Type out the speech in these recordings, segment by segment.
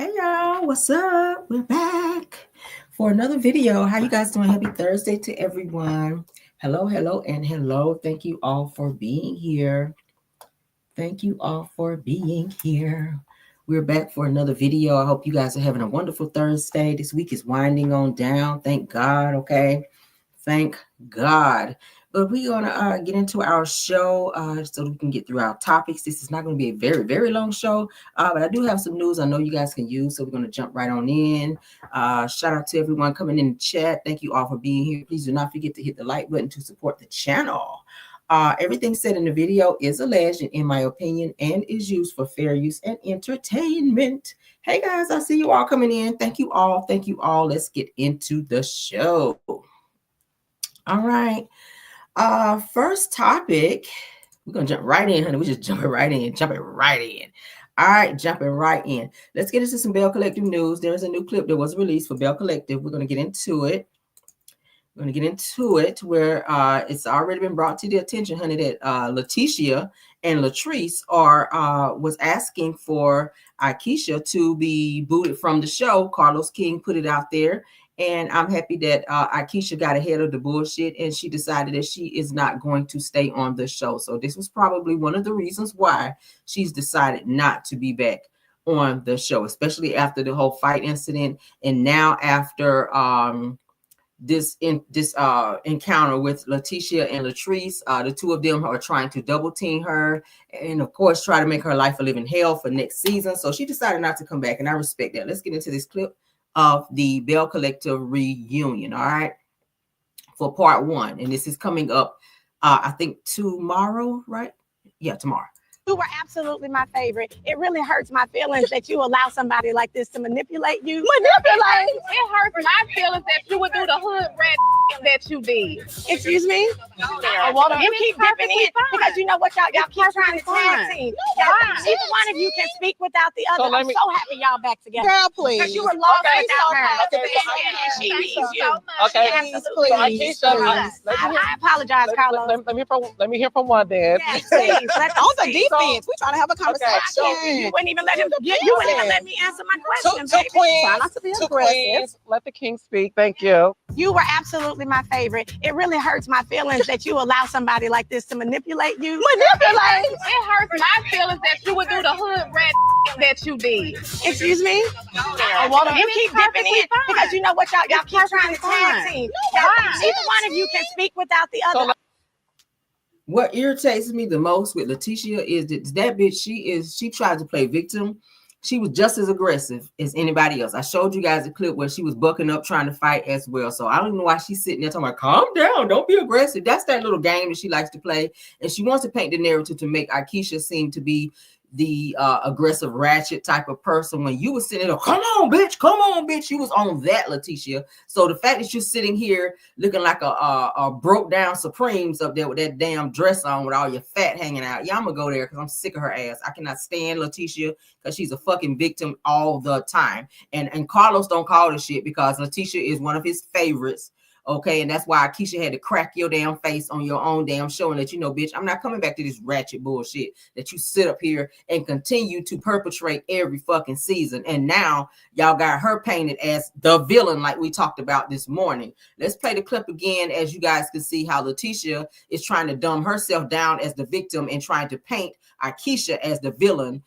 Hey y'all, what's up? We're back for another video. How you guys doing? Happy Thursday to everyone. Hello, hello, and hello. Thank you all for being here. Thank you all for being here. We're back for another video. I hope you guys are having a wonderful Thursday. This week is winding on down. Thank God, okay? Thank God. But we're going to get into our show so we can get through our topics. This is not going to be a very, very long show, but I do have some news I know you guys can use, so we're going to jump right on in. Shout out to everyone coming in the chat. Thank you all for being here. Please do not forget to hit the like button to support the channel. Everything said in the video is alleged, and in my opinion, and is used for fair use and entertainment. Hey guys, I see you all coming in. Thank you all. Thank you all. Let's get into the show. All right. First topic, we're gonna jump right in, honey. We're just jumping right in. All right, jumping right in. Let's get into some Bell Collective news. There is a new clip that was released for Bell Collective. We're gonna get into it. We're gonna get into it where it's already been brought to the attention, honey, that Latishia and Latrice was asking for Aikiesha to be booted from the show. Carlos King put it out there. And I'm happy that Aikiesha got ahead of the bullshit and she decided that she is not going to stay on the show. So this was probably one of the reasons why she's decided not to be back on the show, especially after the whole fight incident. And now after this encounter with Latishia and Latrice, the two of them are trying to double team her and of course try to make her life a living hell for next season. So she decided not to come back, and I respect that. Let's get into this clip of the Bell Collective reunion, all right, for part one. And this is coming up, I think tomorrow, right? Yeah, tomorrow. You were absolutely my favorite. It really hurts my feelings that you allow somebody like this to manipulate you. Manipulate? It hurts my feelings that you would do the hood rat that you did. Excuse me? You keep dipping in because you know what, y'all keep trying to tag team. Neither one of you can speak without the other. I'm so happy y'all back together. Girl, please. Because you were lost without her. Okay. And she needs you. Okay. Please. I apologize, Carlos. Let me hear from one then. Yes, please. On the defense, we trying to have a conversation. You wouldn't even let him. You wouldn't even let me answer my question, baby. Try not to be aggressive. Queens, let the king speak. Thank you. You were absolutely my favorite. It really hurts my feelings that you allow somebody like this to manipulate you. Manipulate? It hurts my feelings that you would do the hood rat that you did. Excuse me? You keep dipping in because you know what, y'all keep trying to tag team. Neither one of you can speak without the other. What irritates me the most with Latishia is that bitch, she tries to play victim. She was just as aggressive as anybody else. I showed you guys a clip where she was bucking up trying to fight as well. So I don't know why she's sitting there talking about, calm down, don't be aggressive. That's that little game that she likes to play. And she wants to paint the narrative to make Aikiesha seem to be the aggressive ratchet type of person. When you were sitting there, come on bitch, you was on that, Latishia. So the fact that you're sitting here looking like a broke down Supremes up there with that damn dress on with all your fat hanging out, yeah, I'm gonna go there because I'm sick of her ass. I cannot stand Latishia because she's a fucking victim all the time. And Carlos don't call this shit because Latishia is one of his favorites. Okay, and that's why Aikiesha had to crack your damn face on your own damn show and let you know, bitch, I'm not coming back to this ratchet bullshit that you sit up here and continue to perpetrate every fucking season. And now y'all got her painted as the villain like we talked about this morning. Let's play the clip again as you guys can see how Latishia is trying to dumb herself down as the victim and trying to paint Aikiesha as the villain,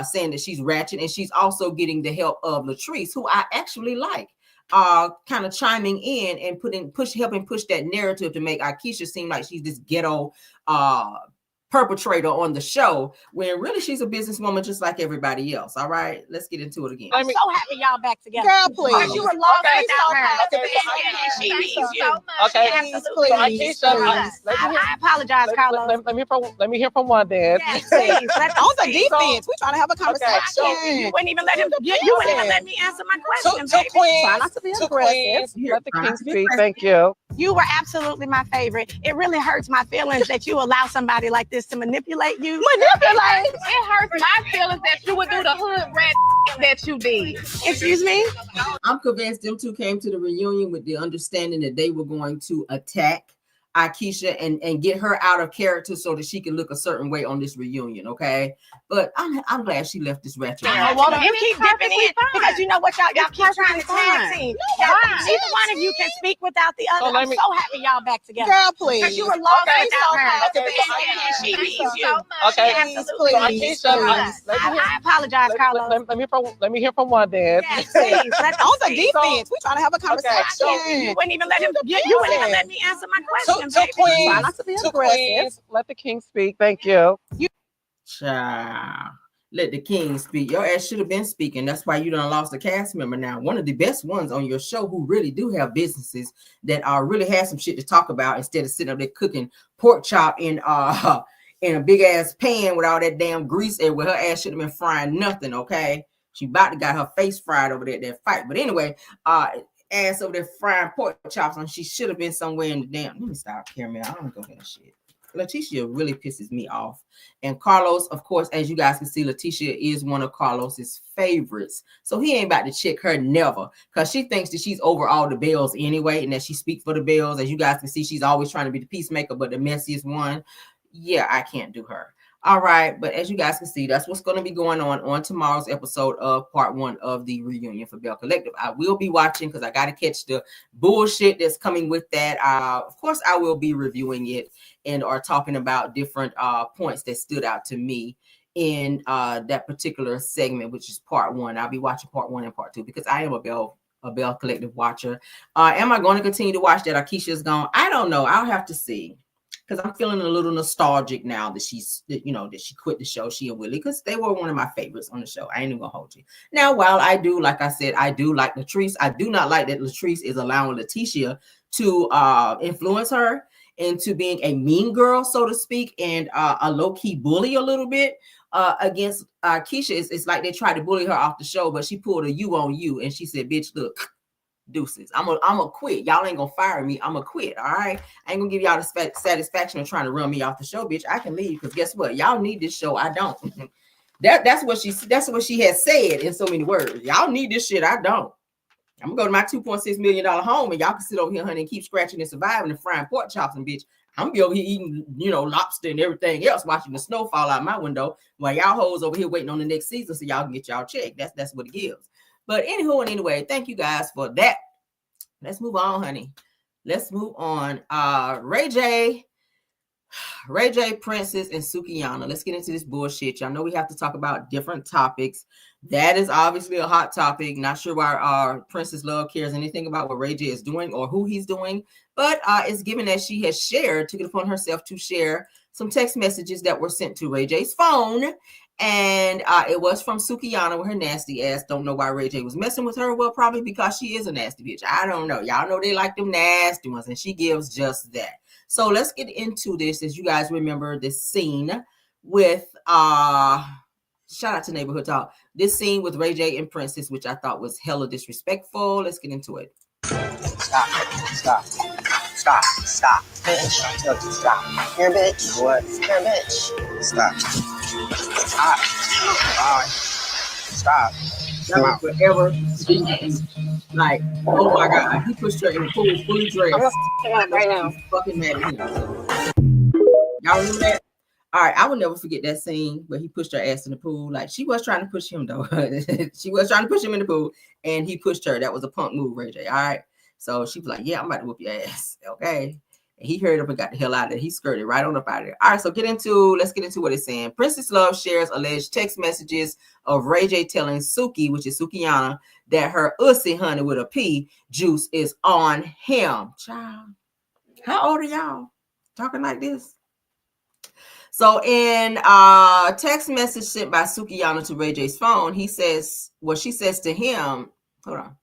saying that she's ratchet, and she's also getting the help of Latrice, who I actually like. Kind of chiming in and helping push that narrative to make Aikiesha seem like she's this ghetto perpetrator on the show, when really she's a businesswoman just like everybody else. All right, let's get into it again. I'm so happy y'all back together. Girl, please. You were lost without her. And she needs you. Okay. Please. I apologize, Carlos. Let me hear from one then. Yes, please. On the defense, we trying to have a conversation. You wouldn't even let him. You wouldn't even let me answer my question, baby. Try not to be aggressive. Queens, let the king speak. Thank you. You were absolutely my favorite. It really hurts my feelings that you allow somebody like this to manipulate you. Manipulate? It hurts my feelings that you would do the hood rat that you did. Excuse me? I'm convinced them two came to the reunion with the understanding that they were going to attack Aikiesha and get her out of character so that she can look a certain way on this reunion, okay? But I'm glad she left this ratchet. You keep dipping in because you know what y'all keep trying to tag team. Neither one of you can speak without the other. I'm so happy y'all back together. Girl, please. Because you were lost without her. Okay, She needs you. Okay. Absolutely. So Aikiesha, I apologize, Carlos. let me hear from one dad. Yes, please. Let's On the defense, we trying to have a conversation. You wouldn't even let him. You wouldn't even let me answer my question, baby. Try not to be Two aggressive. queens. Let the king speak. Thank you. Child, let the king speak. Your ass should have been speaking. That's why you done lost a cast member now. One of the best ones on your show who really do have businesses that really have some shit to talk about instead of sitting up there cooking pork chop in a big ass pan with all that damn grease everywhere. Her ass should have been frying nothing, okay? She about to got her face fried over there at that fight. But anyway, ass over there frying pork chops and she should have been somewhere in the damn. Let me stop, Caramel. I don't go that shit. Latishia really pisses me off. And Carlos, of course, as you guys can see, Latishia is one of Carlos's favorites. So he ain't about to check her never because she thinks that she's over all the bells anyway and that she speaks for the bells. As you guys can see, she's always trying to be the peacemaker, but the messiest one. Yeah, I can't do her. All right, but as you guys can see, that's what's going to be going on tomorrow's episode of part 1 of the reunion for Bell Collective. I will be watching because I got to catch the bullshit that's coming with that. Of course, I will be reviewing it and are talking about different points that stood out to me in that particular segment, which is part 1. I'll be watching part 1 and part 2 because I am a Bell Collective watcher. Am I going to continue to watch that Aikiesha is gone? I don't know. I'll have to see. Because I'm feeling a little nostalgic now that she quit the show, she and Willie, because they were one of my favorites on the show. I ain't even gonna hold you. Now, while I do, like I said, I do like Latrice, I do not like that Latrice is allowing Latishia to influence her into being a mean girl, so to speak, and a low-key bully a little bit against Aikiesha. It's like they tried to bully her off the show, but she pulled a you on you, and she said, bitch, look, deuces. I'm a quit. Y'all ain't gonna fire me. I'm a quit. All right. I ain't gonna give y'all the satisfaction of trying to run me off the show, bitch. I can leave because guess what? Y'all need this show. I don't. That's what she has said in so many words. Y'all need this shit. I don't. I'm gonna go to my $2.6 million home and y'all can sit over here, honey, and keep scratching and surviving and frying pork chops and bitch. I'm gonna be over here eating, lobster and everything else, watching the snow fall out my window while y'all hoes over here waiting on the next season so y'all can get y'all check. That's what it gives. But anywho and anyway, thank you guys for that. Let's move on, honey. Let's move on. Ray J, Princess, and Sukiana. Let's get into this bullshit. Y'all know we have to talk about different topics. That is obviously a hot topic. Not sure why our Princess Love cares anything about what Ray J is doing or who he's doing. But it's given that she has took it upon herself to share some text messages that were sent to Ray J's phone. And it was from Sukiana with her nasty ass. Don't know why Ray J was messing with her. Well, probably because she is a nasty bitch. I don't know. Y'all know they like them nasty ones, and she gives just that. So let's get into this. As you guys remember this scene with shout out to Neighborhood Talk. This scene with Ray J and Princess, which I thought was hella disrespectful. Let's get into it. Stop. Bitch. I told you stop. You're a bitch. What? You're a bitch. Stop. All right. Stop. That was forever. Like, oh my God. He pushed her in the pool fully dressed. I'm gonna right now. Fucking mad at him. Y'all remember that? All right, I will never forget that scene where he pushed her ass in the pool. Like, she was trying to push him, though. She was trying to push him in the pool, and he pushed her. That was a punk move, Ray J. All right? So she was like, yeah, I'm about to whoop your ass. Okay? And he hurried up and got the hell out of there. He skirted right on up out of there. All right, so let's get into what it's saying. Princess Love shares alleged text messages of Ray J telling Suki, which is Sukiana, that her ussy, honey, with a P, juice is on him. Child, how old are y'all talking like this? So in a text message sent by Sukiana to Ray J's phone, she says to him, hold on.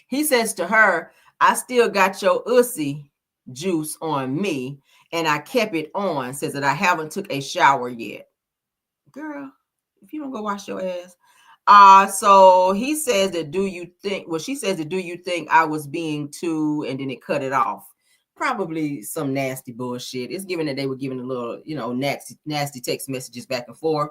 He says to her, I still got your ussy juice on me and I kept it on, says that I haven't took a shower yet. Girl, if you don't go wash your ass. So he says that she says that do you think I was being too, and then it cut it off. Probably some nasty bullshit. It's given that they were giving a little, nasty text messages back and forth.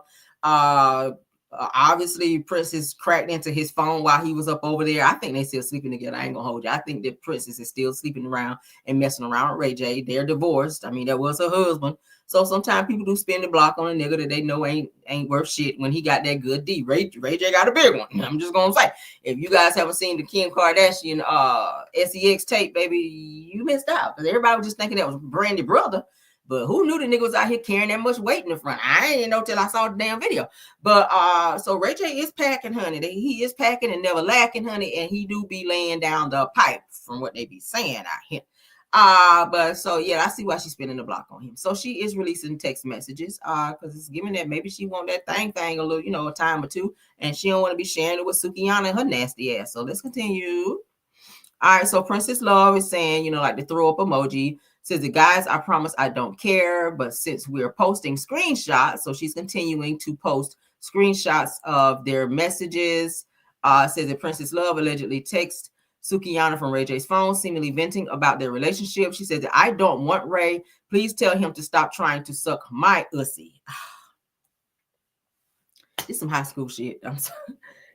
Obviously, Princess cracked into his phone while he was up over there. I think they still sleeping together. I ain't gonna hold you. I think that Princess is still sleeping around and messing around with Ray J. They're divorced. I mean, that was her husband. So sometimes people do spin the block on a nigga that they know ain't worth shit when he got that good D. Ray J got a big one. I'm just gonna say, if you guys haven't seen the Kim Kardashian SEX tape, baby, you missed out. Because everybody was just thinking that was Brandy brother. But who knew the nigga was out here carrying that much weight in the front? I ain't know till I saw the damn video. But so Ray J is packing, honey. He is packing and never lacking, honey. And he do be laying down the pipe from what they be saying out here. But so yeah, I see why she's spinning the block on him. So she is releasing text messages because it's giving that maybe she want that thing a little, a time or two, and she don't want to be sharing it with Sukiana and her nasty ass. So let's continue. All right, so Princess Love is saying, like the throw up emoji. Says the guys, I promise I don't care, but since we're posting screenshots, so she's continuing to post screenshots of their messages. Says that Princess Love allegedly texts Sukiana from Ray J's phone, seemingly venting about their relationship. She says that I don't want Ray. Please tell him to stop trying to suck my ussy. This some high school shit. I'm sorry.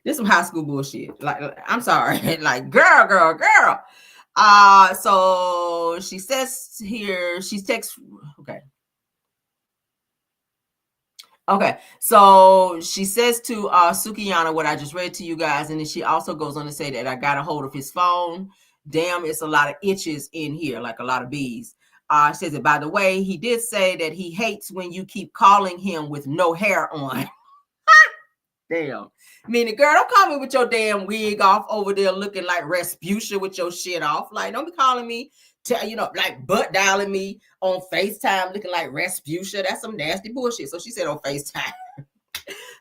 This some high school bullshit. Like, I'm sorry. Like, girl. So she says here, she texts, okay. So she says to Sukiana what I just read to you guys, and then she also goes on to say that I got a hold of his phone. Damn, it's a lot of itches in here, like a lot of bees. She says that, by the way, he did say that he hates when you keep calling him with no hair on. Damn. Meaning, girl, don't call me with your damn wig off over there looking like Rasputia with your shit off. Like, don't be calling me, like butt dialing me on FaceTime looking like Rasputia. That's some nasty bullshit. So she said on FaceTime.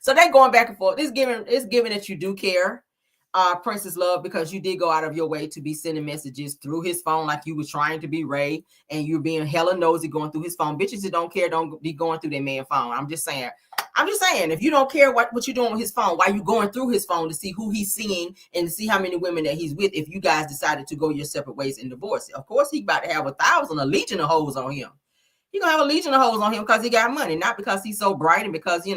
So they're going back and forth. It's given that you do care, Princess Love, because you did go out of your way to be sending messages through his phone like you were trying to be Ray, and you're being hella nosy going through his phone. Bitches that don't care don't be going through their man's phone. I'm just saying, if you don't care what you're doing with his phone, why you going through his phone to see who he's seeing and to see how many women that he's with if you guys decided to go your separate ways and divorce? Of course, he about to have a legion of hoes on him. He gonna have a legion of hoes on him because he got money, not because he's so bright and because, he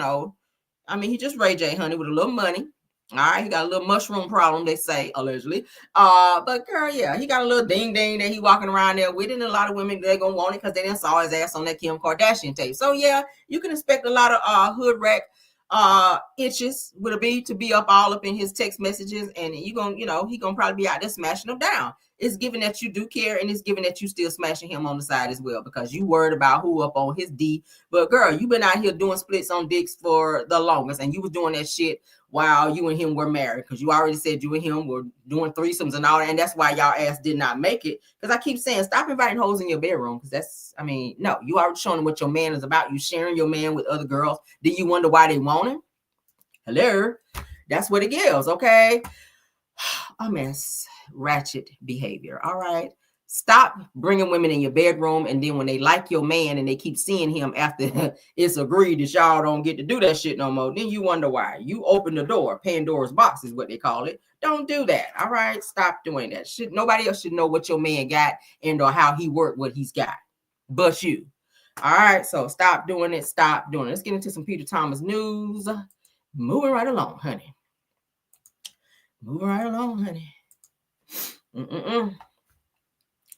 just Ray J, honey, with a little money. All right, he got a little mushroom problem, they say, allegedly. But girl, yeah, he got a little ding that he walking around there with, and a lot of women, they're gonna want it because they didn't saw his ass on that Kim Kardashian tape. So yeah, you can expect a lot of hood rat itches to be up all up in his text messages, and he gonna probably be out there smashing them down. It's given that you do care, and it's given that you still smashing him on the side as well because you worried about who up on his D. But girl, you been out here doing splits on dicks for the longest, and you was doing that shit while you and him were married, because you already said you and him were doing threesomes and all that, and that's why y'all ass did not make it. Because I keep saying, stop inviting hoes in your bedroom, because no, you already showing them what your man is about. You sharing your man with other girls. Then you wonder why they want him? Hello? That's what it gives, okay? A mess. Ratchet behavior, all right? Stop bringing women in your bedroom, and then when they like your man and they keep seeing him after it's agreed that y'all don't get to do that shit no more, then you wonder why. You open the door. Pandora's box is what they call it. Don't do that, all right? Stop doing that shit. Nobody else should know what your man got and or how he worked what he's got but you. All right, so stop doing it. Let's get into some Peter Thomas news. Moving right along, honey.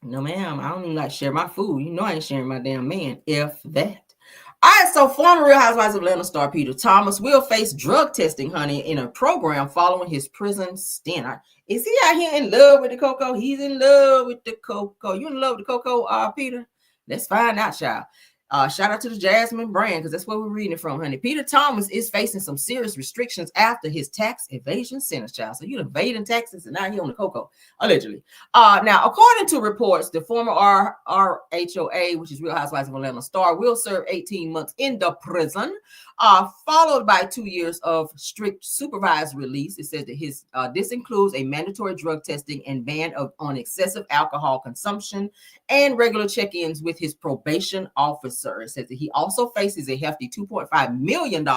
No, ma'am, I don't even like share my food. You know I ain't sharing my damn man. If that. All right, so former Real Housewives of Atlanta star Peter Thomas will face drug testing, honey, in a program following his prison stint. Is he out here in love with the cocoa? He's in love with the cocoa. You in love with the cocoa, Peter? Let's find out, child. Shout out to the Jasmine brand, because that's where we're reading it from, honey. Peter Thomas is facing some serious restrictions after his tax evasion sentence, child. So you're evading taxes and now here on the cocoa, allegedly. Now, according to reports, the former RHOA, which is Real Housewives of Atlanta star, will serve 18 months in the prison, followed by 2 years of strict supervised release. It says that this includes a mandatory drug testing and ban on excessive alcohol consumption and regular check-ins with his probation officer. It says that he also faces a hefty $2.5 million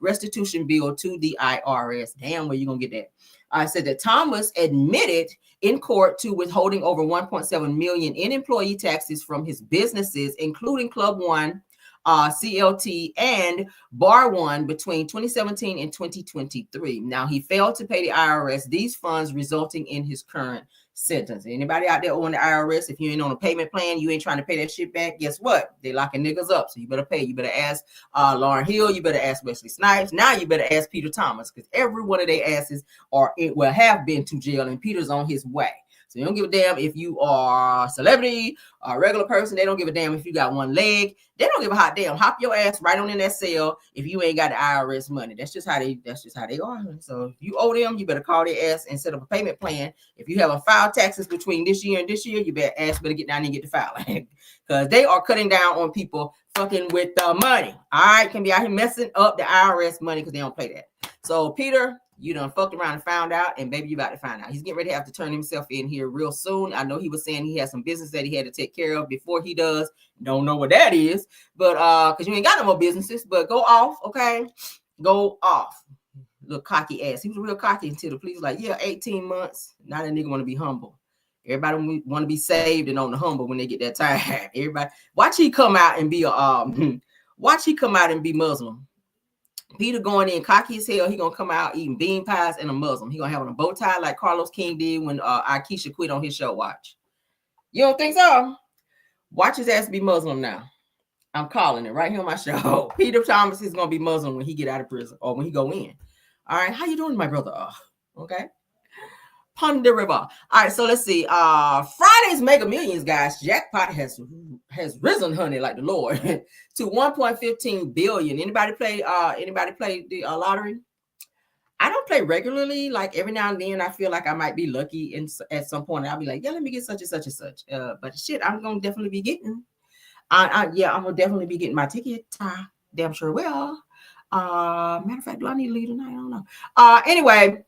restitution bill to the IRS. Damn, where you gonna get that? I said that Thomas admitted in court to withholding over $1.7 million in employee taxes from his businesses, including Club One, CLT, and Bar 1 between 2017 and 2023. Now, he failed to pay the IRS these funds, resulting in his current sentence. Anybody out there owing the IRS, if you ain't on a payment plan, you ain't trying to pay that shit back, guess what? They locking niggas up, so you better pay. You better ask Lauryn Hill, you better ask Wesley Snipes. Now you better ask Peter Thomas, because every one of their asses have been to jail, and Peter's on his way. So they don't give a damn if you are a celebrity or a regular person. They don't give a damn if you got one leg. They don't give a hot damn. Hop your ass right on in that cell if you ain't got the IRS money. That's just how they are. So if you owe them, you better call their ass and set up a payment plan. If you haven't filed taxes between this year and this year, you better get down and get the filing. Because they are cutting down on people fucking with the money. All right, can be out here messing up the IRS money because they don't pay that. So Peter, you done fucked around and found out, and baby, you about to find out. He's getting ready to have to turn himself in here real soon. I know he was saying he has some business that he had to take care of before he does. Don't know what that is, but because you ain't got no more businesses, but go off, okay? Go off. Little cocky ass. He was real cocky until the police was like, yeah, 18 months. Now that nigga want to be humble. Everybody want to be saved and on the humble when they get that time. Everybody, watch he come out and be Muslim. Peter going in cocky as hell. He gonna come out eating bean pies and a Muslim. He gonna have on a bow tie like Carlos King did when Aikiesha quit on his show. Watch. You don't think so? Watch his ass be Muslim now. I'm calling it right here on my show. Peter Thomas is gonna be Muslim when he get out of prison or when he go in. All right, how you doing, my brother? Okay. Ponderable. All right, so let's see. Friday's Mega Millions, guys. Jackpot has risen, honey, like the Lord, to 1.15 billion. Anybody play the lottery? I don't play regularly. Like every now and then, I feel like I might be lucky at some point. I'll be like, yeah, let me get such and such and such. But shit, I'm gonna definitely be getting. I'm gonna definitely be getting my ticket. Damn sure will. Matter of fact, do I need to leave tonight? I don't know. Anyway.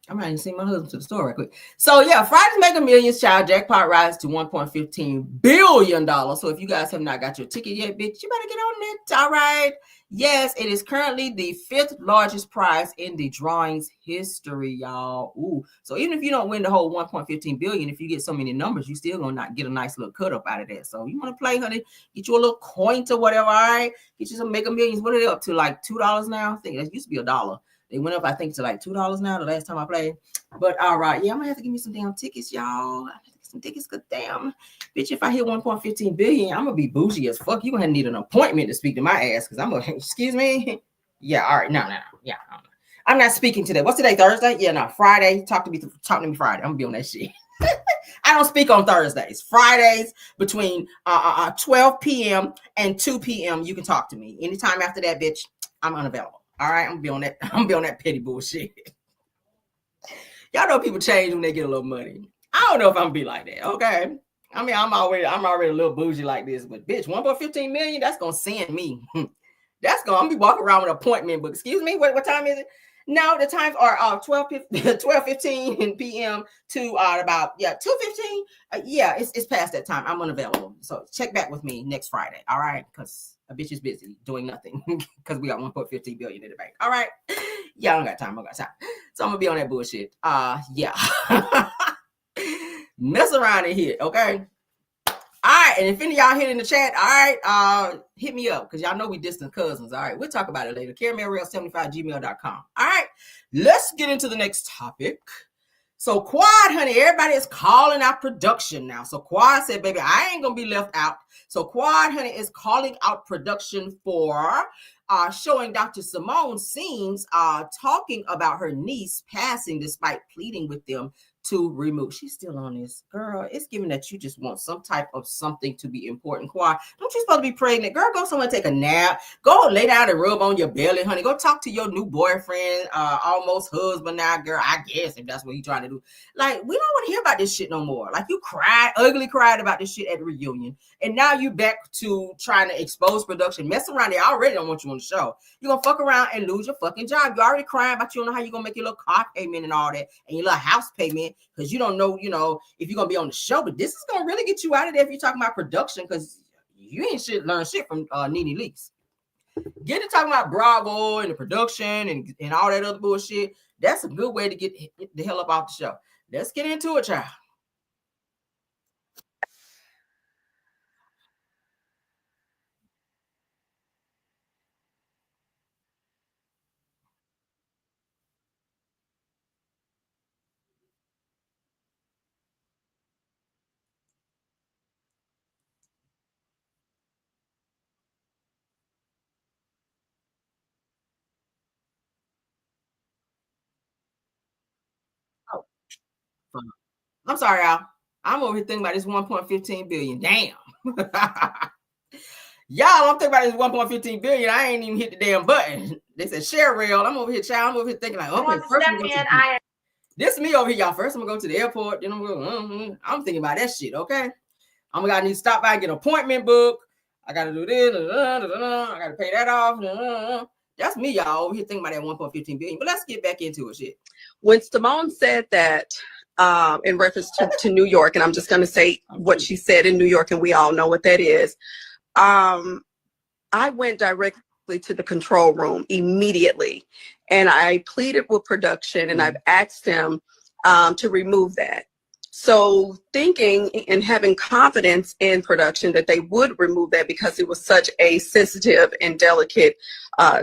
I'm not even seeing my husband to the store right quick. So yeah, Friday's Mega Millions child jackpot rises to $1.15 billion. So if you guys have not got your ticket yet, bitch, you better get on it. All right. Yes, it is currently the 5th largest prize in the drawings history, y'all. Ooh. So even if you don't win the whole 1.15 billion, if you get so many numbers, you still gonna not get a nice little cut up out of that. So you want to play, honey, get you a little coin or whatever. All right. Get you some Mega Millions. What are they up to? Like $2 now? I think that used to be $1. They went up, I think, to like $2 now the last time I played. But all right, yeah, I'm gonna have to give me some damn tickets, y'all. I have to get some tickets, cause damn, bitch, if I hit 1.15 billion, I'm gonna be bougie as fuck. You gonna need an appointment to speak to my ass, cause I'm gonna, excuse me. Yeah, all right, no. Yeah, I'm not speaking to that. What's today? Thursday? Yeah, no, Friday. Talk to me Friday. I'm gonna be on that shit. I don't speak on Thursdays. Fridays between 12 p.m. and 2 p.m. You can talk to me. Anytime after that, bitch, I'm unavailable. All right, I'm gonna be on that petty bullshit. Y'all know people change when they get a little money. I don't know if I'm gonna be like that. Okay. I mean, I'm already a little bougie like this, but bitch, 1.15 million, that's gonna send me. I'm gonna be walking around with an appointment book. Excuse me, what time is it? No, the times are 12:15 p.m. to about 2:15. Yeah, it's past that time. I'm unavailable. So check back with me next Friday. All right, because a bitch is busy doing nothing because we got 1.15 billion in the bank. All right. Yeah, I don't got time. So I'm gonna be on that bullshit. Yeah. Mess around in here, okay? All right, and if any of y'all hit in the chat, all right, hit me up because y'all know we distant cousins. All right, we'll talk about it later. CaramellRail75gmail.com. All right, let's get into the next topic. So Quad, honey, everybody is calling out production now. So Quad said, baby, I ain't gonna be left out. So Quad, honey, is calling out production for showing Dr. Simone scenes talking about her niece passing despite pleading with them to remove. She's still on this. Girl, it's given that you just want some type of something to be important. Quad, don't you supposed to be pregnant? Girl, go somewhere, take a nap. Go lay down and rub on your belly, honey. Go talk to your new boyfriend, almost husband now, girl. I guess if that's what he's trying to do. Like, we don't want to hear about this shit no more. Like, you ugly cried about this shit at the reunion. And now you back to trying to expose production. Mess around. They already don't want you on the show. You're going to fuck around and lose your fucking job. You already crying about you don't know how you're going to make your little car payment and all that. And your little house payment. Because you don't know, if you're going to be on the show. But this is going to really get you out of there if you're talking about production. Because you ain't learn shit from Nene Leakes. Get to talking about Bravo and the production and all that other bullshit. That's a good way to get the hell up off the show. Let's get into it, child. I'm sorry, y'all. I'm over here thinking about this 1.15 billion. Damn. Y'all, I'm thinking about this 1.15 billion. I ain't even hit the damn button. They said share rail. I'm over here, child. I'm over here thinking like, okay, first this is me over here, y'all. First, I'm gonna go to the airport. Then I'm going. I'm thinking about that shit. Okay, I'm gonna need to stop by and get an appointment book. I gotta do this. I gotta pay that off. That's me, y'all, over here thinking about that 1.15 billion. But let's get back into it, shit. When Simone said that in reference to New York, and I'm just gonna say what she said in New York, and we all know what that is. I went directly to the control room immediately, and I pleaded with production, and I've asked them to remove that. So thinking and having confidence in production that they would remove that because it was such a sensitive and delicate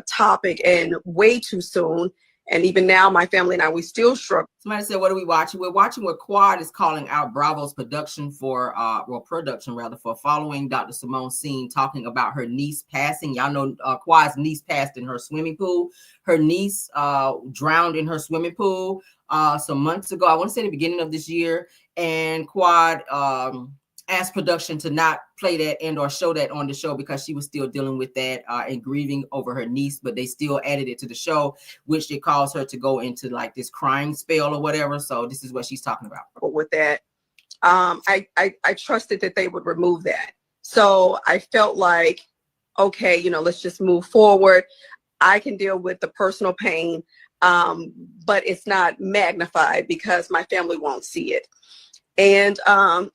topic and way too soon. And even now, my family and I, we still struggle. Somebody said, what are we watching? We're watching what Quad is calling out Bravo's production for, for following Dr. Simone Scene talking about her niece passing. Y'all know Quad's niece passed in her swimming pool. Her niece drowned in her swimming pool some months ago. I want to say the beginning of this year. And Quad asked production to not play that and or show that on the show because she was still dealing with that and grieving over her niece, but they still added it to the show, which it caused her to go into like this crying spell or whatever. So this is what she's talking about. With that, I trusted that they would remove that. So I felt like, okay, let's just move forward. I can deal with the personal pain, but it's not magnified because my family won't see it. And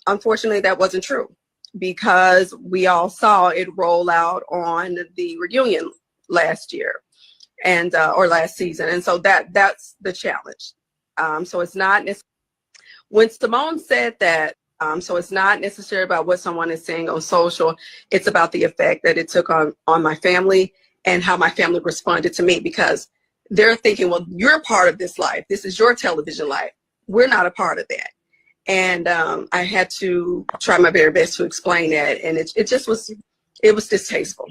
unfortunately, that wasn't true because we all saw it roll out on the reunion last year and or last season. And so that's the challenge. So it's not when Simone said that. So it's not necessarily about what someone is saying on social. It's about the effect that it took on my family and how my family responded to me because they're thinking, well, you're a part of this life. This is your television life. We're not a part of that. And I had to try my very best to explain that. And it was distasteful.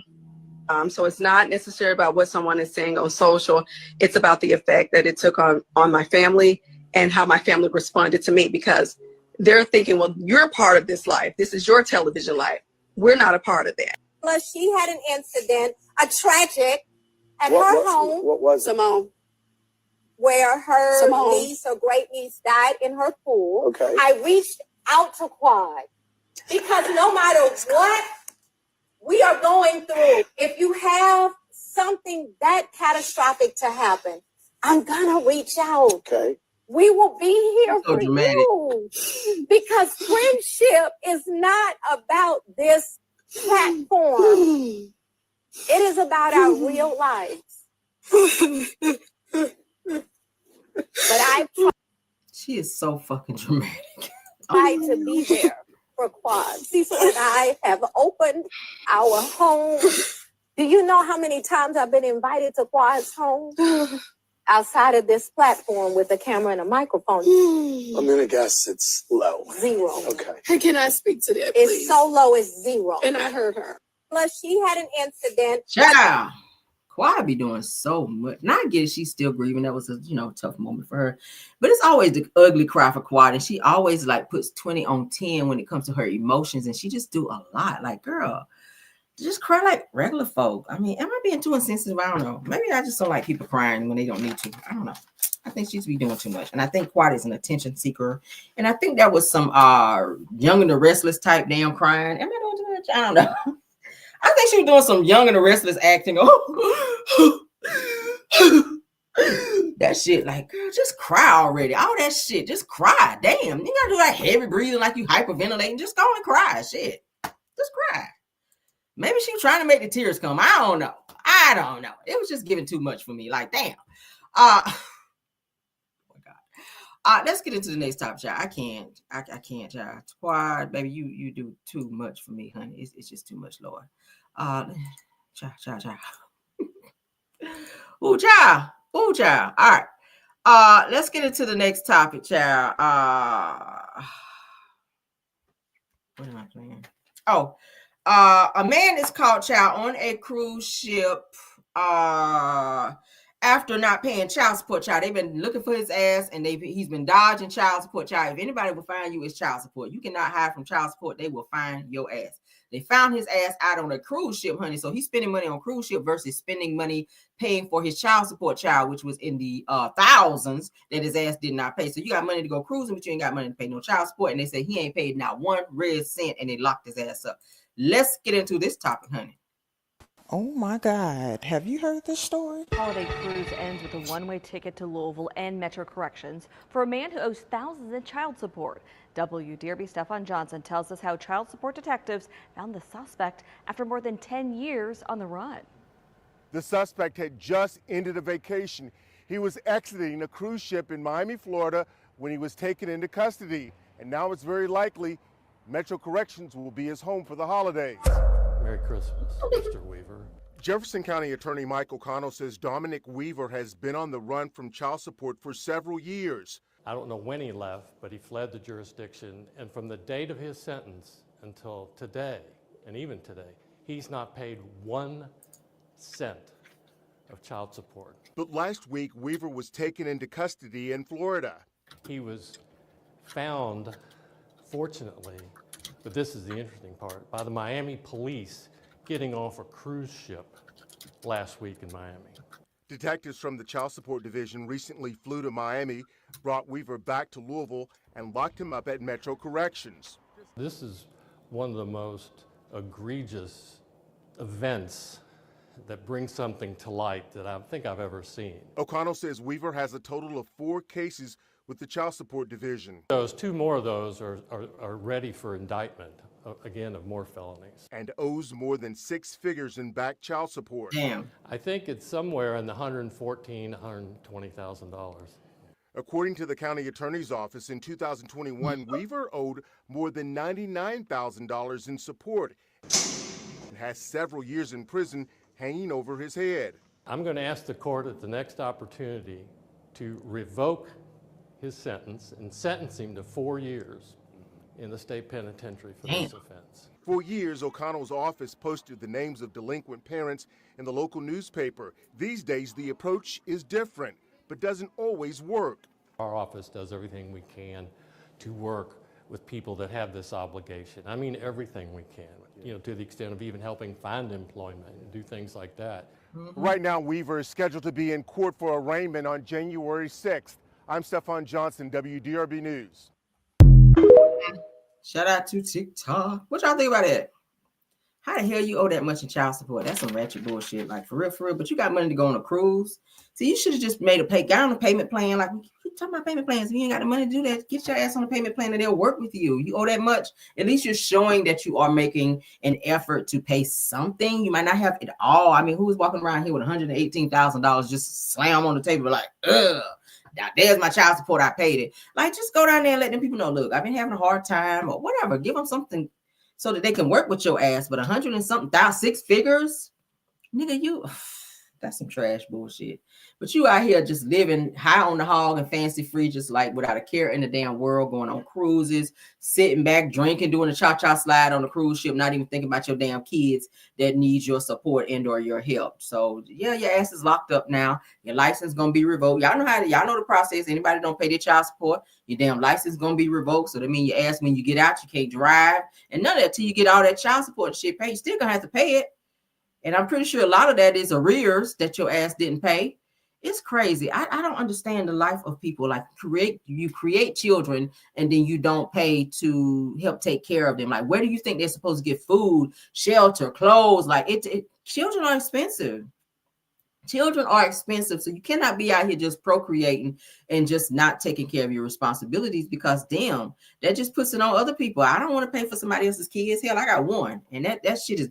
So it's not necessarily about what someone is saying on social. It's about the effect that it took on my family and how my family responded to me because they're thinking, well, you're a part of this life. This is your television life. We're not a part of that. Plus, she had an incident, a tragic, at her home. What was it? Simone. Where her niece or great niece died in her pool. Okay. I reached out to Quad because no matter what we are going through, if you have something that catastrophic to happen, I'm gonna reach out. Okay. We will be here so for dramatic. you because friendship is not about this platform. It is about our real lives. But she is so fucking dramatic. Try to be there for Quad. Cecil and I have opened our home. Do you know how many times I've been invited to Quad's home? Outside of this platform with a camera and a microphone. I'm going to guess it's low. 0. Okay. Can I speak to that, please? It's so low, it's 0. And I heard her. Plus, she had an incident. Child. Quad be doing so much. Now I get it, she's still grieving. That was a tough moment for her. But it's always the ugly cry for Quad. And she always like puts 20 on 10 when it comes to her emotions. And she just do a lot. Like, girl, just cry like regular folk. I mean, am I being too insensitive? I don't know. Maybe I just don't like people crying when they don't need to. I don't know. I think she's be doing too much. And I think Quad is an attention seeker. And I think that was some Young and the Restless type damn crying. Am I doing too much? I don't know. I think she was doing some Young and the Restless acting. That shit, like, girl, just cry already. All that shit, just cry. Damn, you gotta do that heavy breathing like you hyperventilating. Just go and cry, shit. Just cry. Maybe she was trying to make the tears come. I don't know. It was just giving too much for me. Like, damn. Oh my God. Let's get into the next topic, child. I can't, child. Quad, baby, you do too much for me, honey. It's just too much, Lord. Child. Ooh, child. All right. Let's get into the next topic, child. What am I playing? Oh, a man is caught, child, on a cruise ship after not paying child support, child. They've been looking for his ass, and he's been dodging child support, child. If anybody will find you, it's child support. You cannot hide from child support. They will find your ass. They found his ass out on a cruise ship, honey. So he's spending money on cruise ship versus spending money paying for his child support, child, which was in the thousands that his ass did not pay. So you got money to go cruising, but you ain't got money to pay no child support. And they say he ain't paid not one red cent, and they locked his ass up. Let's get into this topic, honey. Oh my God. Have you heard this story? Holiday cruise ends with a one-way ticket to Louisville and Metro Corrections for a man who owes thousands in child support. WDRB Stefan Johnson tells us how child support detectives found the suspect after more than 10 years on the run. The suspect had just ended a vacation. He was exiting a cruise ship in Miami, Florida, when he was taken into custody. And now it's very likely Metro Corrections will be his home for the holidays. Merry Christmas, Mr. Weaver. Jefferson County Attorney Mike O'Connell says Dominic Weaver has been on the run from child support for several years. I don't know when he left, but he fled the jurisdiction, and from the date of his sentence until today, and even today, he's not paid 1 cent of child support. But last week, Weaver was taken into custody in Florida. He was found, fortunately, but this is the interesting part, by the Miami police getting off a cruise ship last week in Miami. Detectives from the Child Support Division recently flew to Miami, brought Weaver back to Louisville, and locked him up at Metro Corrections. This is one of the most egregious events that brings something to light that I think I've ever seen. O'Connell says Weaver has a total of 4 cases with the Child Support Division. Those 2 more of those are ready for indictment, again, of more felonies. And owes more than 6 figures in back child support. Damn. I think it's somewhere in the $114,000, $120,000. According to the county attorney's office, in 2021, Weaver owed more than $99,000 in support and has several years in prison hanging over his head. I'm going to ask the court at the next opportunity to revoke his sentence and sentence him to 4 years in the state penitentiary for this offense. For years, O'Connell's office posted the names of delinquent parents in the local newspaper. These days, the approach is different, but doesn't always work. Our office does everything we can to work with people that have this obligation. I mean, everything we can, to the extent of even helping find employment and do things like that. Right now, Weaver is scheduled to be in court for arraignment on January 6th. I'm Stefan Johnson, WDRB News. Shout out to TikTok. What y'all think about that? How the hell you owe that much in child support? That's some ratchet bullshit. Like, for real. But you got money to go on a cruise. See, you should have just made got on a payment plan. Like, we keep talking about payment plans. If you ain't got the money to do that, get your ass on a payment plan and they'll work with you. You owe that much. At least you're showing that you are making an effort to pay something. You might not have it all. I mean, who was walking around here with $118,000 just slam on the table like, ugh. Now, there's my child support. I paid it. Like, just go down there and let them people know, look, I've been having a hard time or whatever. Give them something so that they can work with your ass. But 100 and something thousand, 6 figures, nigga, that's some trash bullshit. But you out here just living high on the hog and fancy free, just like without a care in the damn world, going on cruises, sitting back, drinking, doing a cha-cha slide on the cruise ship, not even thinking about your damn kids that need your support and or your help. So yeah, your ass is locked up now. Your license gonna be revoked. Y'all know the process. Anybody don't pay their child support, your damn license gonna be revoked. So that means your ass, when you get out, you can't drive. And none of that till you get all that child support shit paid. You still gonna have to pay it. And I'm pretty sure a lot of that is arrears that your ass didn't pay. It's crazy. I don't understand the life of people. Like, you create children and then you don't pay to help take care of them. Like, where do you think they're supposed to get food, shelter, clothes? Like, children are expensive. Children are expensive. So you cannot be out here just procreating and just not taking care of your responsibilities, because damn, that just puts it on other people. I don't want to pay for somebody else's kids. Hell, I got one. And that shit is,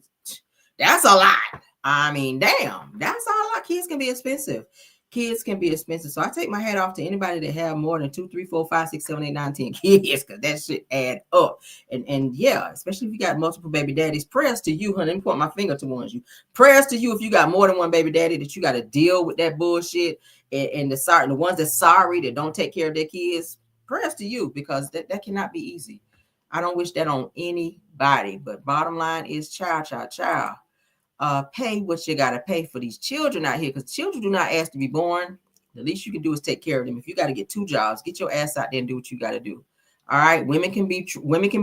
that's a lot. I mean, damn, that's a lot. Kids can be expensive. Kids can be expensive. So I take my hat off to anybody that have more than 2, 3, 4, 5, 6, 7, 8, 9, 10 kids, because that shit add up. And yeah, especially if you got multiple baby daddies. Prayers to you, honey. Let me point my finger towards you. Prayers to you if you got more than one baby daddy, that you got to deal with that bullshit. And the ones that's sorry that don't take care of their kids. Prayers to you, because that cannot be easy. I don't wish that on anybody. But bottom line is child. pay what you got to pay for these children out here, because children do not ask to be born. The least you can do is take care of them. If you got to get 2 jobs, get your ass out there and do what you got to do. All right, women can be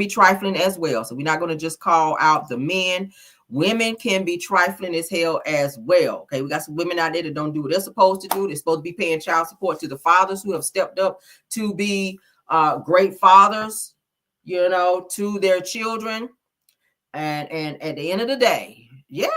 trifling as well. So we're not going to just call out the men. Women can be trifling as hell as well. Okay, we got some women out there that don't do what they're supposed to do. They're supposed to be paying child support to the fathers who have stepped up to be great fathers, to their children. And at the end of the day, you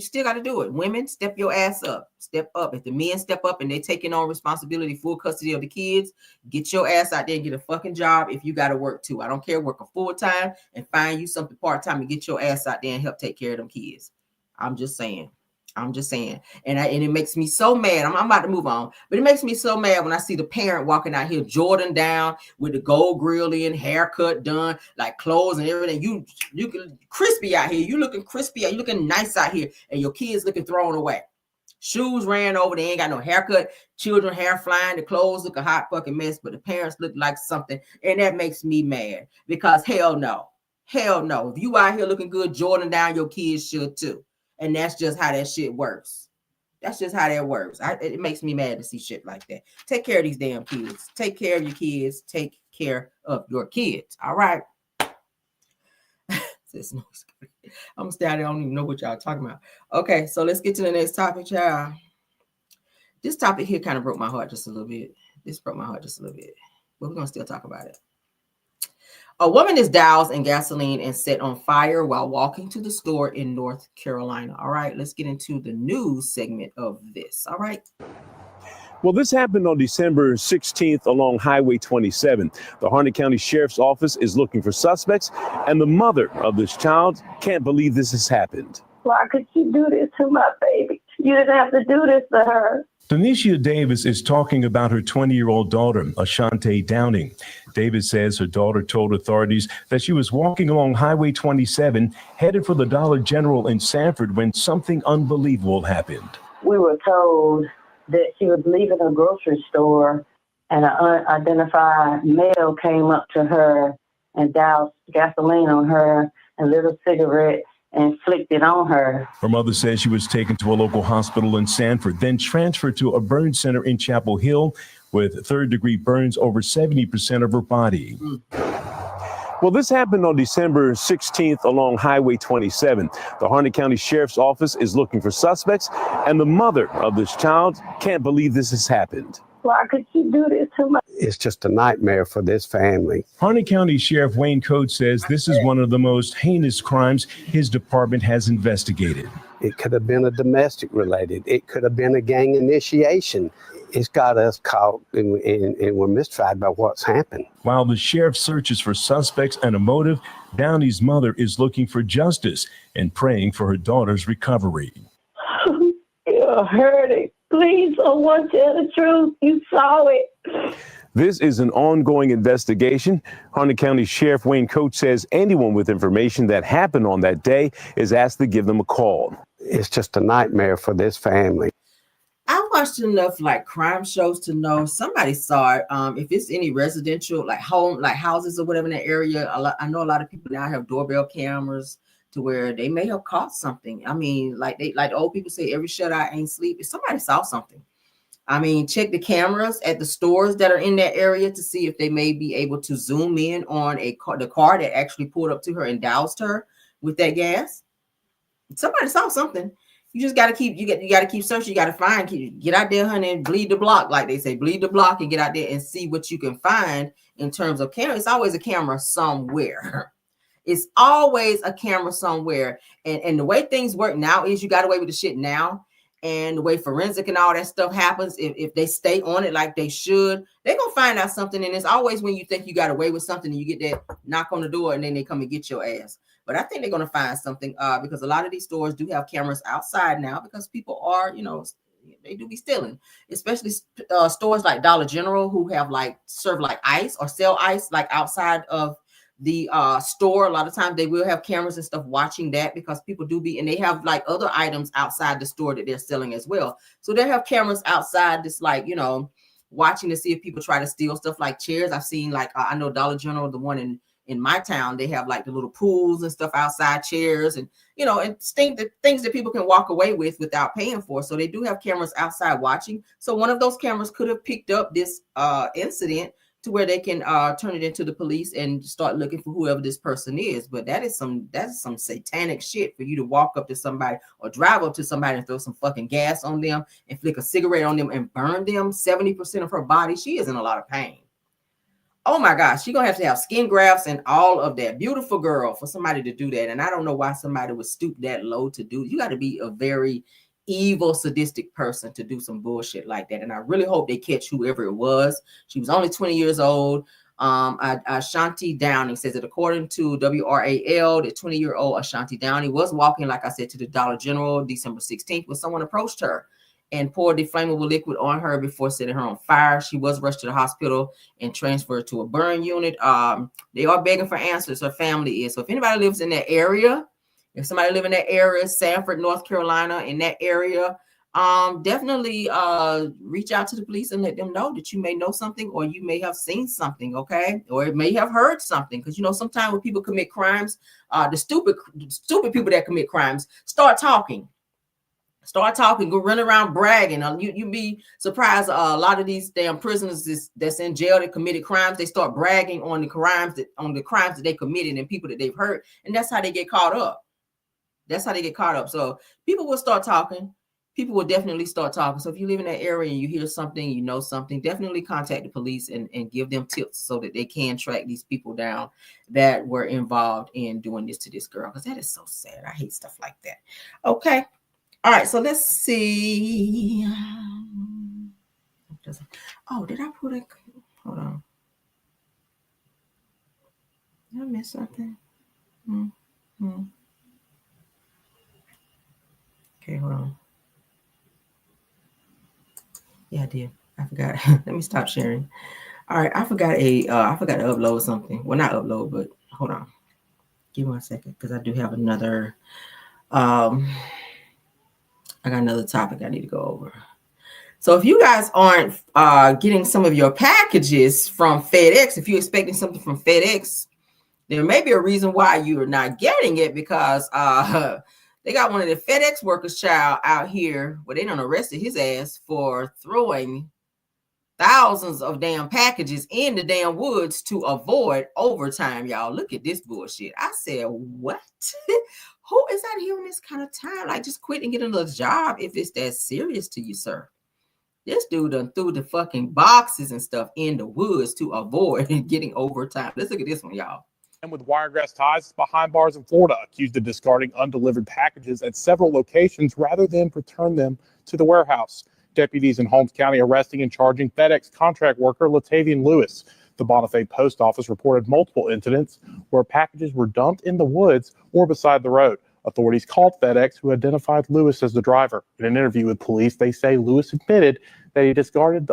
still got to do it. Women, step your ass up. Step up. If the men step up and they're taking on responsibility, full custody of the kids, get your ass out there and get a fucking job if you got to work too. I don't care. Work a full time and find you something part time and get your ass out there and help take care of them kids. I'm just saying. And it makes me so mad. I'm about to move on, but it makes me so mad when I see the parent walking out here, Jordan down with the gold grill in, haircut done, like clothes and everything. You looking crispy out here. You looking crispy. You looking nice out here, and your kids looking thrown away. Shoes ran over. They ain't got no haircut. Children hair flying. The clothes look a hot fucking mess, but the parents look like something, and that makes me mad because hell no. If you out here looking good, Jordan down, your kids should too. And that's just how that shit works. It makes me mad to see shit like that. Take care of these damn kids. Take care of your kids. Take care of your kids. All right. I'm gonna stay out there. I don't even know what y'all talking about. Okay, so let's get to the next topic, y'all. This topic here kind of broke my heart just a little bit. But we're gonna still talk about it. A woman is doused in gasoline and set on fire while walking to the store in North Carolina. All right, let's get into the news segment of this. All right. Well, this happened on December 16th along Highway 27. The Harnett County Sheriff's Office is looking for suspects, and the mother of this child can't believe this has happened. Why could you do this to my baby? You didn't have to do this to her. Latishia Davis is talking about her 20-year-old daughter, Ashante Downing. Davis says her daughter told authorities that she was walking along Highway 27, headed for the Dollar General in Sanford, when something unbelievable happened. We were told that she was leaving a grocery store, and an unidentified male came up to her and doused gasoline on her and lit a cigarette and flicked it on her. Her mother says she was taken to a local hospital in Sanford, then transferred to a burn center in Chapel Hill with third-degree burns over 70% of her body. Well, this happened on December 16th along Highway 27. The Harnett County Sheriff's Office is looking for suspects, and the mother of this child can't believe this has happened. Why could you do this to my... It's just a nightmare for this family. Harnett County Sheriff Wayne Coates says this is one of the most heinous crimes his department has investigated. It could have been a domestic related. It could have been a gang initiation. It's got us caught and we're mystified by what's happened. While the sheriff searches for suspects and a motive, Downey's mother is looking for justice and praying for her daughter's recovery. You heard it. Please, I want to tell the truth. You saw it. This is an ongoing investigation. Harnett County Sheriff Wayne Coates says anyone with information that happened on that day is asked to give them a call. It's just a nightmare for this family. I watched enough crime shows to know somebody saw it. If it's any residential houses or whatever in that area, I know a lot of people now have doorbell cameras to where they may have caught something. I mean, like old people say, every shut eye ain't sleep. If somebody saw something, I mean, check the cameras at the stores that are in that area to see if they may be able to zoom in on the car that actually pulled up to her and doused her with that gas. Somebody saw something. You just got to keep, you got to keep searching. You got to find, get out there, honey, and bleed the block. Like they say, bleed the block and get out there and see what you can find in terms of camera. It's always a camera somewhere. It's always a camera somewhere. And the way things work now is you got away with the shit now. And the way forensic and all that stuff happens, if they stay on it like they should, they're going to find out something. And it's always when you think you got away with something and you get that knock on the door and then they come and get your ass. But I think they're going to find something because a lot of these stores do have cameras outside now because people are, they do be stealing, especially stores like Dollar General who have serve ice or sell ice outside of the store. A lot of times they will have cameras and stuff watching that because people do be, and they have other items outside the store that they're selling as well. So they have cameras outside just watching to see if people try to steal stuff like chairs. I've seen I know Dollar General, the one in in my town, they have like the little pools and stuff outside, chairs and, you know, and things that people can walk away with without paying for. So they do have cameras outside watching. So one of those cameras could have picked up this incident to where they can turn it into the police and start looking for whoever this person is. But that's some satanic shit for you to walk up to somebody or drive up to somebody and throw some fucking gas on them and flick a cigarette on them and burn them. 70% of her body, she is in a lot of pain. Oh my gosh, she's gonna have to have skin grafts and all of that. Beautiful girl for somebody to do that. And I don't know why somebody would stoop that low to do. You got to be a very evil, sadistic person to do some bullshit like that. And I really hope they catch whoever it was. She was only 20 years old. Ashanti Downing says that according to WRAL, the 20-year-old Ashanti Downing was walking, like I said, to the Dollar General December 16th when someone approached her and poured the flammable liquid on her before setting her on fire. She was rushed to the hospital and transferred to a burn unit. They are begging for answers. Her family is. So if anybody lives in that area, if somebody live in that area, Sanford, North Carolina, in that area, definitely reach out to the police and let them know that you may know something or you may have seen something, okay? Or it may have heard something. Because, you know, sometimes when people commit crimes, the stupid people that commit crimes start talking. Go run around bragging. You be surprised. A lot of these damn prisoners that's in jail that committed crimes, they start bragging on the crimes that they committed and people that they've hurt, and that's how they get caught up. So people will start talking. People will definitely start talking. So if you live in that area and you hear something, you know something, definitely contact the police and give them tips so that they can track these people down that were involved in doing this to this girl. Because that is so sad. I hate stuff like that. Okay. All right, so let's see. Oh, did I put it? Hold on. Did I miss something? Okay, hold on. Yeah, I did. I forgot. Let me stop sharing. All right, I forgot to upload something. Well, not upload, but hold on. Give me 1 second because I do have another. I got another topic I need to go over. So if you guys aren't getting some of your packages from FedEx, if you're expecting something from FedEx, there may be a reason why you are not getting it because they got one of the FedEx workers child out here where they done arrested his ass for throwing thousands of damn packages in the damn woods to avoid overtime. Y'all, look at this bullshit. I said, what? Who is out here in this kind of time? Like, just quit and get another job if it's that serious to you, sir. This dude done threw the fucking boxes and stuff in the woods to avoid getting overtime. Let's look at this one, y'all. And with Wiregrass ties behind bars in Florida, accused of discarding undelivered packages at several locations rather than return them to the warehouse. Deputies in Holmes County arresting and charging FedEx contract worker Latavian Lewis. The Bonifay Post Office reported multiple incidents where packages were dumped in the woods or beside the road. Authorities called FedEx, who identified Lewis as the driver. In an interview with police, they say Lewis admitted that he discarded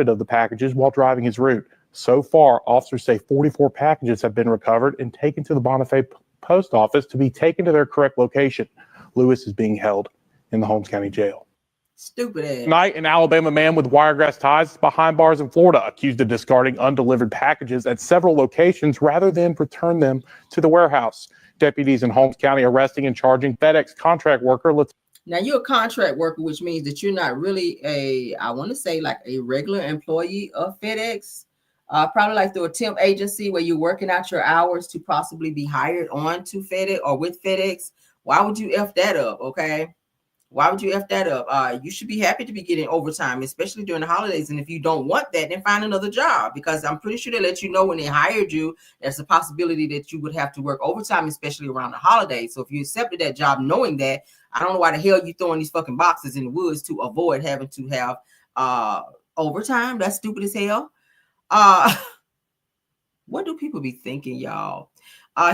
of the packages while driving his route. So far, officers say 44 packages have been recovered and taken to the Bonifay Post Office to be taken to their correct location. Lewis is being held in the Holmes County Jail. Stupid ass. Tonight, an Alabama man with Wiregrass ties behind bars in Florida, accused of discarding undelivered packages at several locations rather than return them to the warehouse. Deputies in Holmes County arresting and charging FedEx contract worker. Now, you're a contract worker, which means that you're not really I want to say like a regular employee of FedEx. Probably like through a temp agency where you're working out your hours to possibly be hired on to FedEx or with FedEx. Why would you F that up, okay? Why would you F that up? You should be happy to be getting overtime, especially during the holidays. And if you don't want that, then find another job, because I'm pretty sure they let you know when they hired you, there's a possibility that you would have to work overtime, especially around the holidays. So if you accepted that job knowing that, I don't know why the hell you throwing these fucking boxes in the woods to avoid having to have overtime. That's stupid as hell. What do people be thinking, y'all?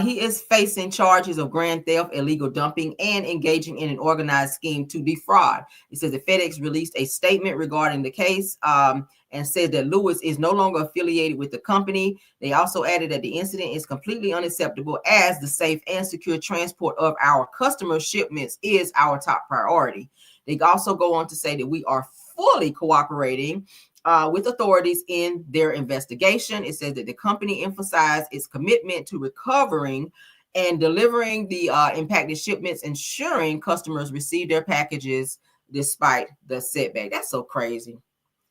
He is facing charges of grand theft, illegal dumping, and engaging in an organized scheme to defraud. It says that FedEx released a statement regarding the case and said that Lewis is no longer affiliated with the company. They also added that the incident is completely unacceptable, as the safe and secure transport of our customer shipments is our top priority. They also go on to say that we are fully cooperating with authorities in their investigation. It says that the company emphasized its commitment to recovering and delivering the impacted shipments, ensuring customers receive their packages despite the setback. That's so crazy.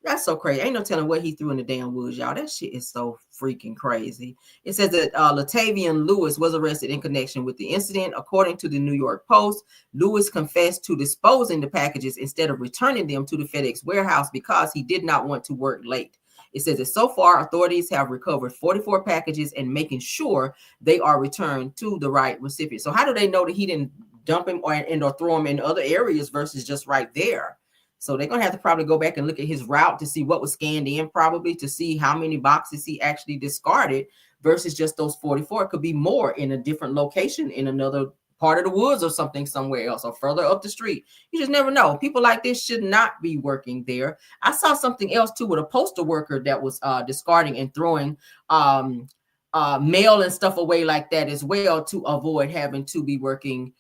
That's so crazy. Ain't no telling what he threw in the damn woods, y'all. That shit is so freaking crazy. It says that Latavian Lewis was arrested in connection with the incident. According to the New York Post, Lewis confessed to disposing the packages instead of returning them to the FedEx warehouse because he did not want to work late. It says that so far, authorities have recovered 44 packages and making sure they are returned to the right recipient. So how do they know that he didn't dump him or throw him in other areas versus just right there? So they're going to have to probably go back and look at his route to see what was scanned in, probably to see how many boxes he actually discarded versus just those 44. It could be more in a different location in another part of the woods or something somewhere else or further up the street. You just never know. People like this should not be working there. I saw something else too with a postal worker that was discarding and throwing mail and stuff away like that as well to avoid having to be working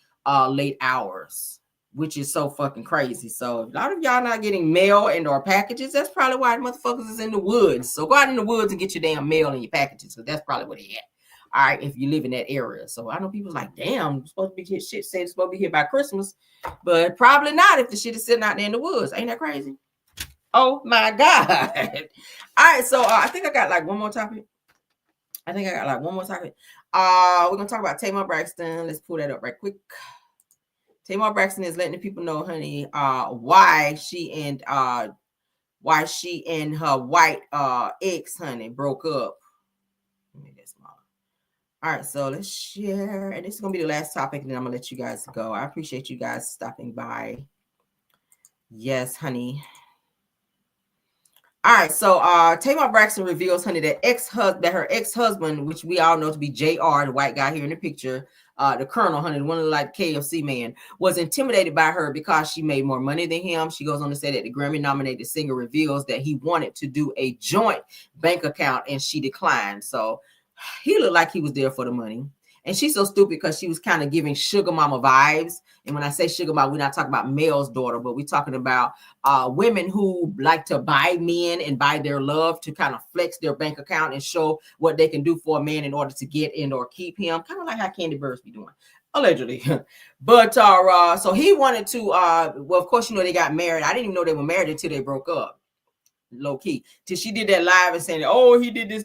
late hours, which is so fucking crazy. So a lot of y'all not getting mail and or packages. That's probably why the motherfuckers is in the woods. So go out in the woods and get your damn mail and your packages. So that's probably what they at. All right, if you live in that area. So I know people's like, damn, it's supposed to be here. Shit said it's supposed to be here by Christmas, but probably not if the shit is sitting out there in the woods. Ain't that crazy? Oh my God. All right, so I think I got like one more topic. We're gonna talk about Tamar Braxton. Let's pull that up right quick. Tamar Braxton is letting the people know, honey, why she and her white ex, honey, broke up. All right, so let's share. And this is gonna be the last topic, and then I'm gonna let you guys go. I appreciate you guys stopping by. Yes, honey. All right, so Tamar Braxton reveals, honey, that her ex-husband, which we all know to be JR, the white guy here in the picture, the colonel, honey, one of the like KFC man, was intimidated by her because she made more money than him. She goes on to say that the Grammy-nominated singer reveals that he wanted to do a joint bank account and she declined. So he looked like he was there for the money. And she's so stupid because she was kind of giving sugar mama vibes. And when I say sugar mama, we're not talking about Mel's daughter, but we're talking about women who like to buy men and buy their love to kind of flex their bank account and show what they can do for a man in order to get in or keep him. Kind of like how Candy Birds be doing, allegedly. But so he wanted to, well, of course, you know, they got married. I didn't even know they were married until they broke up. Low key, till she did that live and saying, oh, he did this,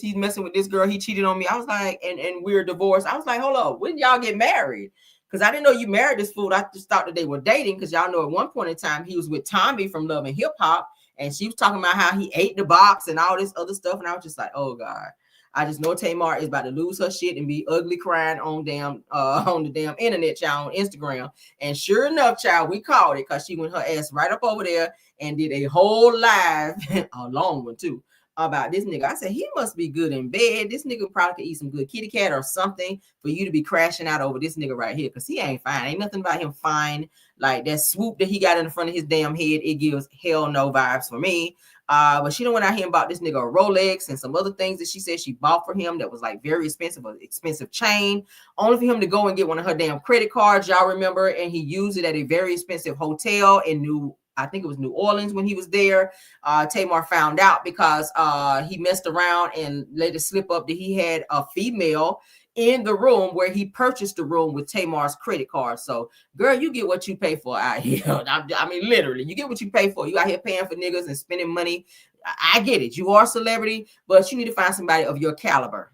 he's messing with this girl, he cheated on me. I was like, and we're divorced. I was like, hold up, when y'all get married? Because I didn't know you married this fool. I just thought that they were dating, because y'all know at one point in time he was with Tommy from Love and Hip Hop, and she was talking about how he ate the box and all this other stuff, and I was just like, oh God. I just know Tamar is about to lose her shit and be ugly crying on the damn internet, child, on Instagram. And sure enough, child, we called it because she went her ass right up over there and did a whole live, a long one too, about this nigga. I said, he must be good in bed. This nigga probably could eat some good kitty cat or something for you to be crashing out over this nigga right here, because he ain't fine. Ain't nothing about him fine. Like that swoop that he got in the front of his damn head, it gives hell no vibes for me. But she done went out here and bought this nigga a Rolex and some other things that she said she bought for him that was like very expensive, an expensive chain, only for him to go and get one of her damn credit cards, y'all remember, and he used it at a very expensive hotel in I think it was New Orleans when he was there. Tamar found out because he messed around and let it slip up that he had a female in the room where he purchased the room with Tamar's credit card. So, girl, you get what you pay for out here. I mean, literally, you get what you pay for. You out here paying for niggas and spending money. I get it. You are a celebrity, but you need to find somebody of your caliber.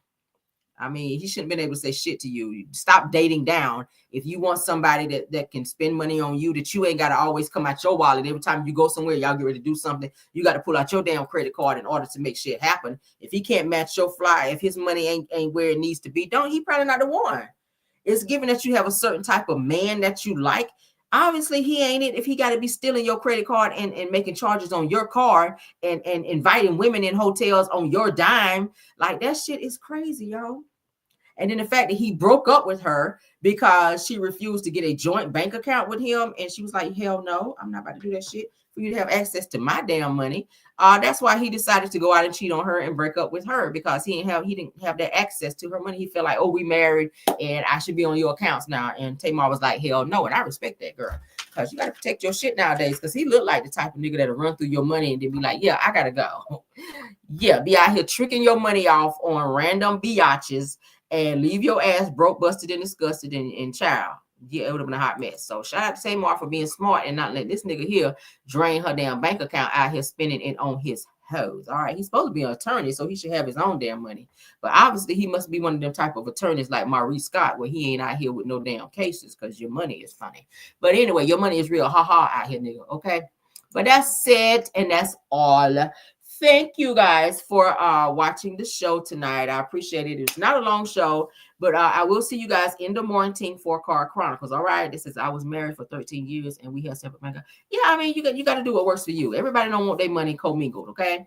I mean, he shouldn't have been able to say shit to you. Stop dating down. If you want somebody that can spend money on you, that you ain't got to always come out your wallet. Every time you go somewhere, y'all get ready to do something, you got to pull out your damn credit card in order to make shit happen. If he can't match your fly, if his money ain't where it needs to be, he probably not the one. It's given that you have a certain type of man that you like. Obviously, he ain't it if he got to be stealing your credit card and making charges on your card and inviting women in hotels on your dime. Like, that shit is crazy, y'all. And then the fact that he broke up with her because she refused to get a joint bank account with him. And she was like, hell no, I'm not about to do that shit for you to have access to my damn money. That's why he decided to go out and cheat on her and break up with her, because he didn't have that access to her money. He felt like, oh, we married and I should be on your accounts now. And Tamar was like, hell no. And I respect that, girl. Because you got to protect your shit nowadays. Because he looked like the type of nigga that'll run through your money and then be like, yeah, I got to go. Yeah, be out here tricking your money off on random biatches and leave your ass broke, busted, and disgusted and child. Yeah, it would have been a hot mess. So shout out to Tamar for being smart and not letting this nigga here drain her damn bank account out here spending it on his hoes. All right, he's supposed to be an attorney, so he should have his own damn money. But obviously, he must be one of them type of attorneys like Maurice Scott, where he ain't out here with no damn cases because your money is funny. But anyway, your money is real, out here, nigga. Okay, but that's it, and that's all. Thank you guys for watching the show tonight. I appreciate it. It's not a long show, but I will see you guys in the morning for Car Chronicles. All right. This is I was married for 13 years and we have separate bank. Yeah, I mean, you got to do what works for you. Everybody don't want their money commingled. Okay.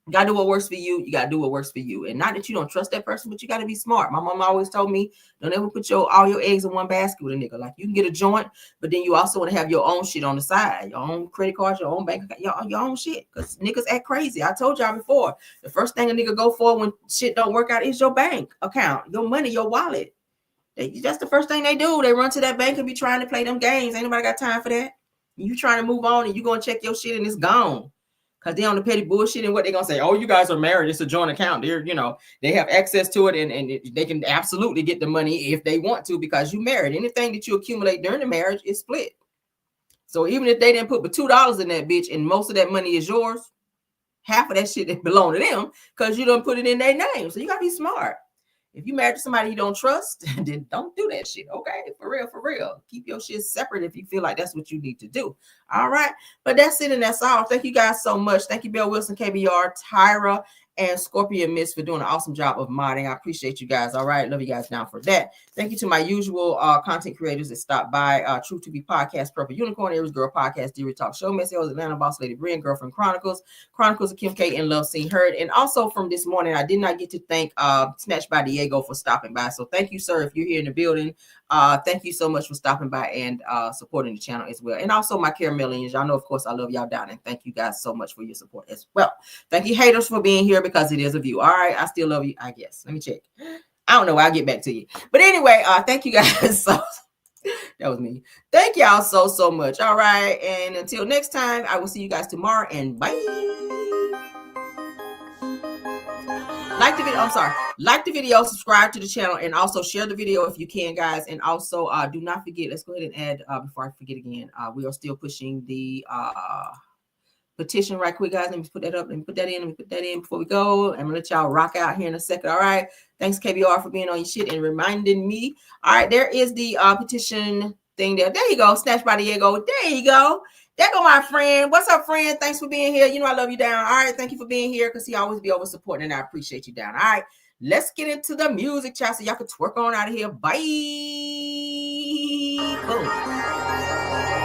You got to do what works for you. You got to do what works for you. And not that you don't trust that person, but you got to be smart. My mom always told me, don't ever put all your eggs in one basket with a nigga. Like you can get a joint, but then you also want to have your own shit on the side, your own credit cards, your own bank account, your own shit. Because niggas act crazy. I told y'all before, the first thing a nigga go for when shit don't work out is your bank account, your money, your wallet. That's the first thing they do. They run to that bank and be trying to play them games. Ain't nobody got time for that. You trying to move on and you going to check your shit and it's gone. Because they on the petty bullshit and what they're going to say, oh, you guys are married. It's a joint account. They're, they have access to it and they can absolutely get the money if they want to because you married. Anything that you accumulate during the marriage is split. So even if they didn't put but $2 in that bitch and most of that money is yours, half of that shit that belong to them because you don't put it in their name. So you got to be smart. If you married to somebody you don't trust, then don't do that shit. Okay, for real. Keep your shit separate if you feel like that's what you need to do. All right, but that's it and that's all. Thank you guys so much. Thank you, Bill Wilson, KBR, Tyra, and Scorpion Miss for doing an awesome job of modding. I appreciate you guys. All right, love you guys down for that. Thank you to my usual content creators that stopped by. True to Be Podcast, Purple Unicorn, Aries Girl Podcast, Deary Talk Show, Messy Hoes Atlanta, Boss Lady Brian, Girlfriend Chronicles of Kim K, and Love Seen Heard. And also from this morning, I did not get to thank Snatch by Diego for stopping by. So thank you, sir, if you're here in the building. Thank you so much for stopping by and supporting the channel as well. And also my Caramelians. Y'all know, of course, I love y'all down. And thank you guys so much for your support as well. Thank you, haters, for being here because it is a view. All right. I still love you, I guess. Let me check. I don't know. I'll get back to you. But anyway, thank you guys. So that was me. Thank y'all so much. All right. And until next time, I will see you guys tomorrow and bye. Like the video. I'm sorry. Like the video, subscribe to the channel, and also share the video if you can, guys. And also do not forget, let's go ahead and add before I forget again. We are still pushing the petition right quick, guys. Let me put that up. Let me put that in before we go. I'm gonna let y'all rock out here in a second. All right. Thanks, KBR, for being on your shit and reminding me. All right, there is the petition thing there. There you go. Snatch by Diego. There you go. There go my friend. What's up, friend? Thanks for being here. You know I love you down. All right, thank you for being here because he always be over supporting and I appreciate you down. All right, let's get into the music, child, so y'all can twerk on out of here. Bye. Boom.